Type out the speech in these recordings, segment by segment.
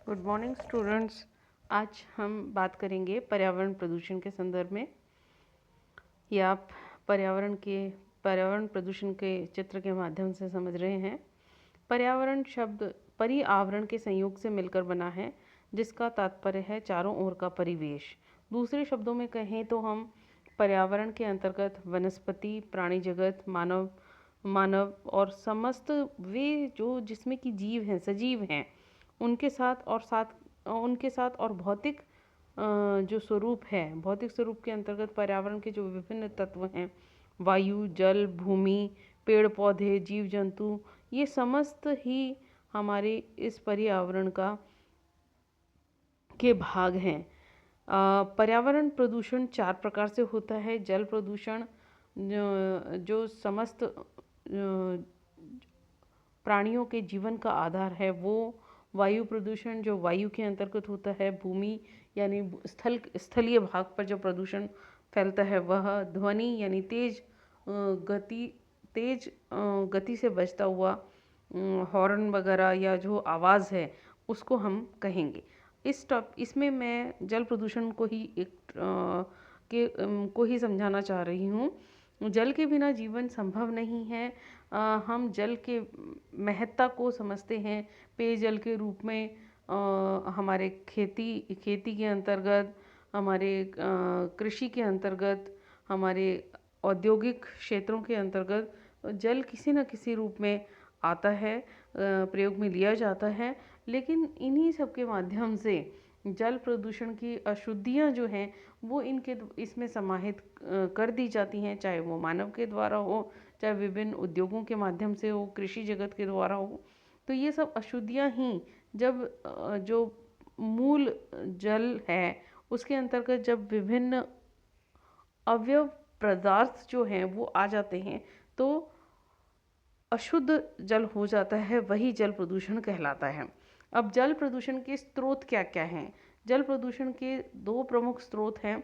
Good morning students. आज हम बात करेंगे पर्यावरण प्रदूषण के संदर्भ में। या आप पर्यावरण प्रदूषण के चित्र के माध्यम से समझ रहे हैं। पर्यावरण शब्द पर्यावरण के संयोग से मिलकर बना है, जिसका तात्पर्य है चारों ओर का परिवेश। दूसरे शब्दों में कहें तो हम पर्यावरण के अंतर्गत वनस्पति, प्राणी जगत, मानव और समस्त वे जो जिसमें कि जीव हैं, सजीव हैं, उनके साथ और भौतिक जो स्वरूप है, भौतिक स्वरूप के अंतर्गत पर्यावरण के जो विभिन्न तत्व हैं, वायु, जल, भूमि, पेड़ पौधे, जीव जंतु, ये समस्त ही हमारे इस पर्यावरण के भाग हैं। पर्यावरण प्रदूषण 4 प्रकार से होता है। जल प्रदूषण जो समस्त प्राणियों के जीवन का आधार है वो, वायु प्रदूषण जो वायु के अंतर्गत होता है, भूमि यानी स्थलीय भाग पर जो प्रदूषण फैलता है वह, ध्वनि यानी तेज गति से बजता हुआ हॉर्न वगैरह या जो आवाज़ है उसको हम कहेंगे। इसमें मैं जल प्रदूषण को ही समझाना चाह रही हूँ। जल के बिना जीवन संभव नहीं है। हम जल के महत्ता को समझते हैं पेयजल के रूप में। हमारे खेती के अंतर्गत, हमारे कृषि के अंतर्गत, हमारे औद्योगिक क्षेत्रों के अंतर्गत जल किसी न किसी रूप में आता है, प्रयोग में लिया जाता है। लेकिन इन्हीं सब के माध्यम से जल प्रदूषण की अशुद्धियाँ जो हैं वो इसमें समाहित कर दी जाती हैं, चाहे वो मानव के द्वारा हो, चाहे विभिन्न उद्योगों के माध्यम से हो, कृषि जगत के द्वारा हो। तो ये सब अशुद्धियाँ ही जब जो मूल जल है उसके अंतर्गत जब विभिन्न अवयव पदार्थ जो हैं वो आ जाते हैं तो अशुद्ध जल हो जाता है, वही जल प्रदूषण कहलाता है। अब जल प्रदूषण के स्रोत क्या क्या हैं? जल प्रदूषण के 2 प्रमुख स्रोत हैं।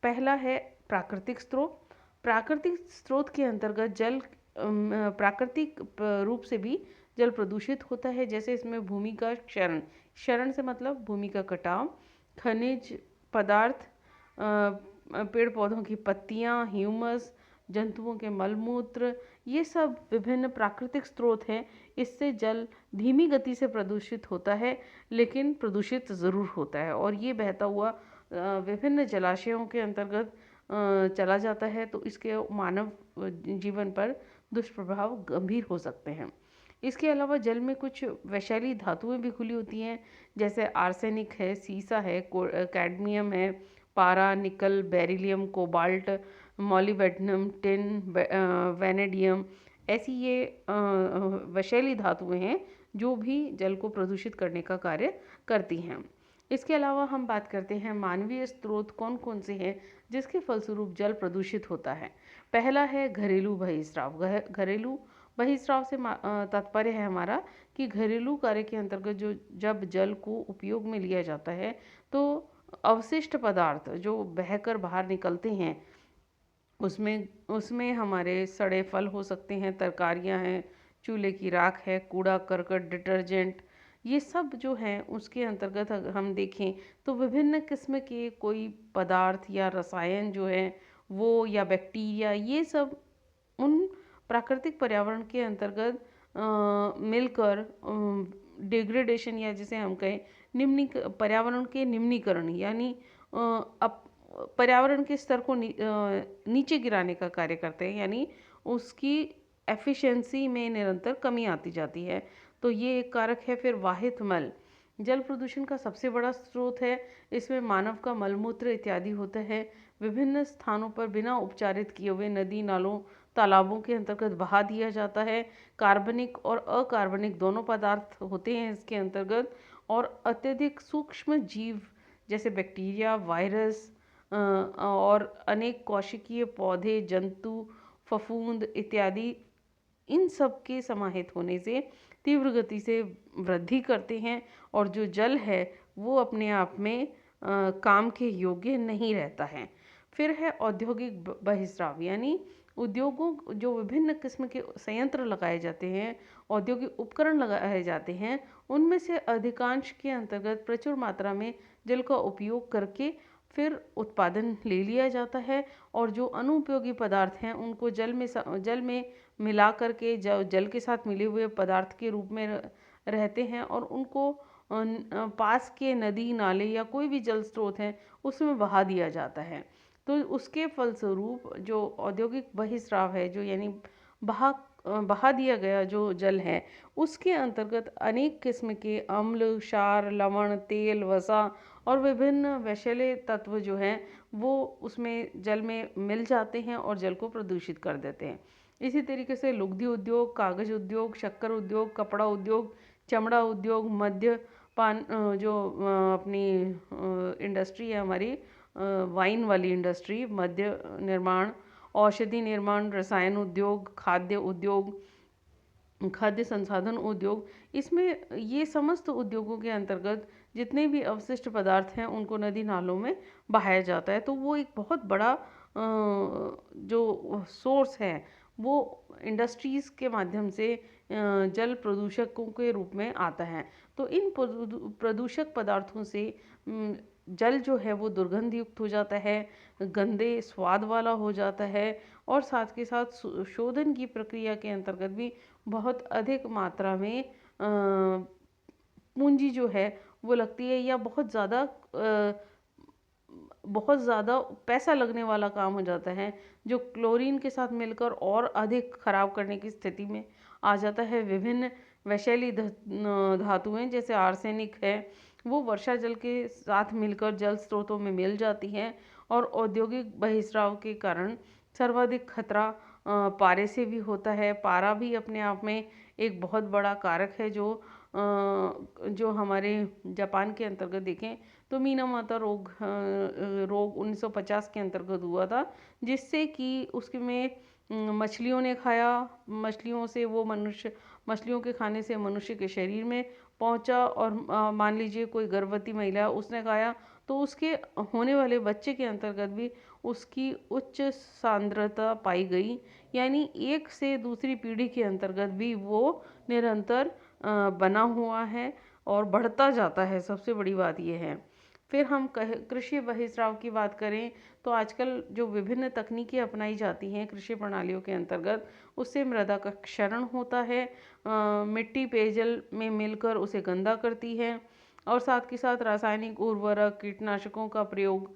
पहला है प्राकृतिक स्रोत। प्राकृतिक स्रोत के अंतर्गत जल प्राकृतिक रूप से भी जल प्रदूषित होता है। जैसे इसमें भूमि का क्षरण से मतलब भूमि का कटाव, खनिज पदार्थ, पेड़ पौधों की पत्तियां, ह्यूमस, जंतुओं के मलमूत्र, ये सब विभिन्न प्राकृतिक स्रोत हैं। इससे जल धीमी गति से प्रदूषित होता है, लेकिन प्रदूषित ज़रूर होता है और ये बहता हुआ विभिन्न जलाशयों के अंतर्गत चला जाता है, तो इसके मानव जीवन पर दुष्प्रभाव गंभीर हो सकते हैं। इसके अलावा जल में कुछ विषैली धातुएं भी खुली होती हैं, जैसे आर्सेनिक है, सीसा है, कैडमियम है, पारा, निकल, beryllium, cobalt, molybdenum, tin, vanadium. ऐसी ये विषैली धातुएं हैं जो भी जल को प्रदूषित करने का कार्य करती हैं। इसके अलावा हम बात करते हैं मानवीय स्रोत कौन कौन से हैं जिसके फलस्वरूप जल प्रदूषित होता है। पहला है घरेलू बहिस्राव। घरेलू बहिस्राव से तात्पर्य है हमारा कि घरेलू कार्य के अंतर्गत जब जल को उपयोग में लिया जाता है तो अवशिष्ट पदार्थ जो बहकर बाहर निकलते हैं, उसमें हमारे सड़े फल हो सकते हैं, तरकारियां हैं, चूल्हे की राख है, कूड़ा करकट, डिटर्जेंट, ये सब जो हैं उसके अंतर्गत अगर हम देखें तो विभिन्न किस्म के कोई पदार्थ या रसायन जो है वो, या बैक्टीरिया, ये सब उन प्राकृतिक पर्यावरण के अंतर्गत मिलकर डिग्रेडेशन, या जिसे हम कहें पर्यावरण के निम्नीकरण, यानी पर्यावरण के स्तर को नीचे गिराने का कार्य करते हैं, यानी उसकी एफिशिएंसी में निरंतर कमी आती जाती है। तो ये एक कारक है। फिर वाहित मल जल प्रदूषण का सबसे बड़ा स्रोत है। इसमें मानव का मलमूत्र इत्यादि होता है। विभिन्न स्थानों पर बिना उपचारित किए हुए नदी, नालों, तालाबों के अंतर्गत बहा दिया जाता है। कार्बनिक और अकार्बनिक दोनों पदार्थ होते हैं इसके अंतर्गत, और अत्यधिक सूक्ष्म जीव जैसे बैक्टीरिया, वायरस और अनेक कोशिकीय पौधे, जंतु, फफूंद इत्यादि, इन सब के समाहित होने से तीव्र गति से वृद्धि करते हैं और जो जल है वो अपने आप में काम के योग्य नहीं रहता है। फिर है औद्योगिक बहिस्राव, यानी उद्योगों जो विभिन्न किस्म के संयंत्र लगाए जाते हैं, औद्योगिक उपकरण लगाए जाते हैं, उनमें से अधिकांश के अंतर्गत प्रचुर मात्रा में जल का उपयोग करके फिर उत्पादन ले लिया जाता है। और जो अनुपयोगी पदार्थ हैं उनको जल में मिला करके जल के साथ मिले हुए पदार्थ के रूप में रहते हैं, और उनको पास के नदी नाले या कोई भी जल स्रोत है उसमें बहा दिया जाता है। तो उसके फलस्वरूप जो औद्योगिक बहिस्राव है, जो यानी बहा बहा दिया गया जो जल है, उसके अंतर्गत अनेक किस्म के अम्ल, क्षार, लवण, तेल, वसा और विभिन्न विषैले तत्व जो हैं वो उसमें जल में मिल जाते हैं और जल को प्रदूषित कर देते हैं। इसी तरीके से लुगदी उद्योग, कागज उद्योग, शक्कर उद्योग, कपड़ा उद्योग, चमड़ा उद्योग, जो अपनी इंडस्ट्री है हमारी, वाइन वाली इंडस्ट्री, मद्य निर्माण, औषधि निर्माण, रसायन उद्योग, खाद्य उद्योग, खाद्य संसाधन उद्योग, इसमें ये समस्त उद्योगों के अंतर्गत जितने भी अवशिष्ट पदार्थ हैं उनको नदी नालों में बहाया जाता है। तो वो एक बहुत बड़ा जो सोर्स है वो इंडस्ट्रीज़ के माध्यम से जल प्रदूषकों के रूप में आता है। तो इन प्रदूषक पदार्थों से जल जो है वो दुर्गंध युक्त हो जाता है, गंदे स्वाद वाला हो जाता है, और साथ के साथ शोधन की प्रक्रिया के अंतर्गत भी बहुत अधिक मात्रा में पूंजी जो है वो लगती है, या बहुत ज़्यादा पैसा लगने वाला काम हो जाता है, जो क्लोरीन के साथ मिलकर और अधिक खराब करने की स्थिति में आ जाता है। विभिन्न विषैली धातुएं जैसे आर्सेनिक है वो वर्षा जल के साथ मिलकर जल स्रोतों में मिल जाती हैं, और औद्योगिक बहिस्राव के कारण सर्वाधिक खतरा पारे से भी होता है। पारा भी अपने आप में एक बहुत बड़ा कारक है, जो हमारे जापान के अंतर्गत देखें तो मीनामाता रोग 1950 के अंतर्गत हुआ था, जिससे कि उसके में मछलियों ने खाया, मछलियों के खाने से मनुष्य के शरीर में पहुंचा, और मान लीजिए कोई गर्भवती महिला उसने खाया तो उसके होने वाले बच्चे के अंतर्गत भी उसकी उच्च सांद्रता पाई गई, यानी एक से दूसरी पीढ़ी के अंतर्गत भी वो निरंतर बना हुआ है और बढ़ता जाता है। सबसे बड़ी बात यह है। फिर हम कृषि बहिस्राव की बात करें तो आजकल जो विभिन्न तकनीकें अपनाई जाती हैं कृषि प्रणालियों के अंतर्गत, उससे मृदा का क्षरण होता है, मिट्टी पेयजल में मिलकर उसे गंदा करती है, और साथ के साथ रासायनिक उर्वरक, कीटनाशकों का प्रयोग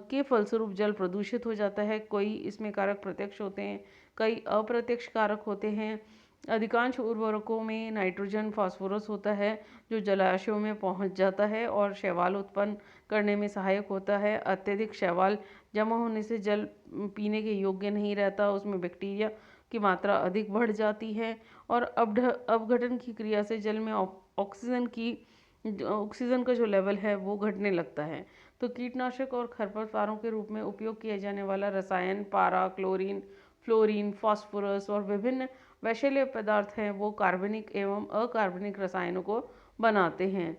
के फलस्वरूप जल प्रदूषित हो जाता है। कोई इसमें कारक प्रत्यक्ष होते हैं, कई अप्रत्यक्ष कारक होते हैं। अधिकांश उर्वरकों में नाइट्रोजन, फास्फोरस होता है जो जलाशयों में पहुंच जाता है और शैवाल उत्पन्न करने में सहायक होता है। अत्यधिक शैवाल जमा होने से जल पीने के योग्य नहीं रहता, उसमें बैक्टीरिया की मात्रा अधिक बढ़ जाती है, और अपघटन की क्रिया से जल में ऑक्सीजन का जो लेवल है वो घटने लगता है। तो कीटनाशक और खरपतवारों के रूप में उपयोग किया जाने वाला रसायन पारा, क्लोरीन, फ्लोरीन, फास्फोरस और विभिन्न विषैले पदार्थ हैं वो कार्बनिक एवं अकार्बनिक रसायनों को बनाते हैं।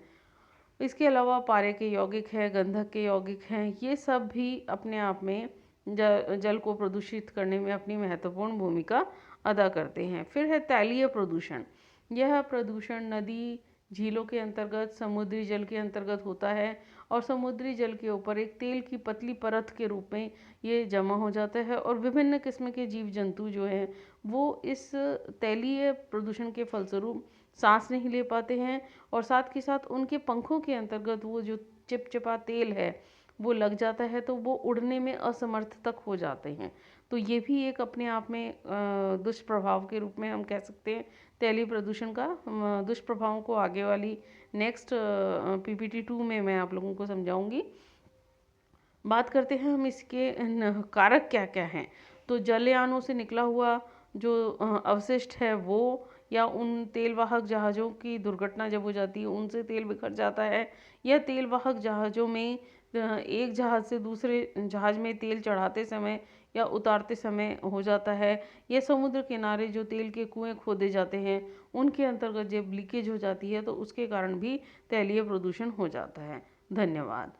इसके अलावा पारे के यौगिक हैं, गंधक के यौगिक हैं, ये सब भी अपने आप में जल को प्रदूषित करने में अपनी महत्वपूर्ण भूमिका अदा करते हैं। फिर है तैलीय प्रदूषण। यह प्रदूषण नदी, झीलों के अंतर्गत, समुद्री जल के अंतर्गत होता है, और समुद्री जल के ऊपर एक तेल की पतली परत के रूप में ये जमा हो जाता है, और विभिन्न किस्म के जीव जंतु जो हैं वो इस तैलीय प्रदूषण के फलस्वरूप सांस नहीं ले पाते हैं, और साथ के साथ उनके पंखों के अंतर्गत वो जो चिपचिपा तेल है वो लग जाता है, तो वो उड़ने में असमर्थ तक हो जाते हैं। तो ये भी एक अपने आप में दुष्प्रभाव के रूप में हम कह सकते हैं तैलीय प्रदूषण का। दुष्प्रभावों को आगे वाली नेक्स्ट PPT 2 में मैं आप लोगों को समझाऊंगी। बात करते हैं हम इसके कारक क्या क्या हैं। तो जलयानों से निकला हुआ जो अवशिष्ट है वो, या उन तेलवाहक जहाज़ों की दुर्घटना जब हो जाती है उनसे तेल बिखर जाता है, या तेलवाहक जहाज़ों में एक जहाज़ से दूसरे जहाज़ में तेल चढ़ाते समय या उतारते समय हो जाता है, या समुद्र किनारे जो तेल के कुएं खोदे जाते हैं उनके अंतर्गत जब लीकेज हो जाती है तो उसके कारण भी तैलीय प्रदूषण हो जाता है। धन्यवाद।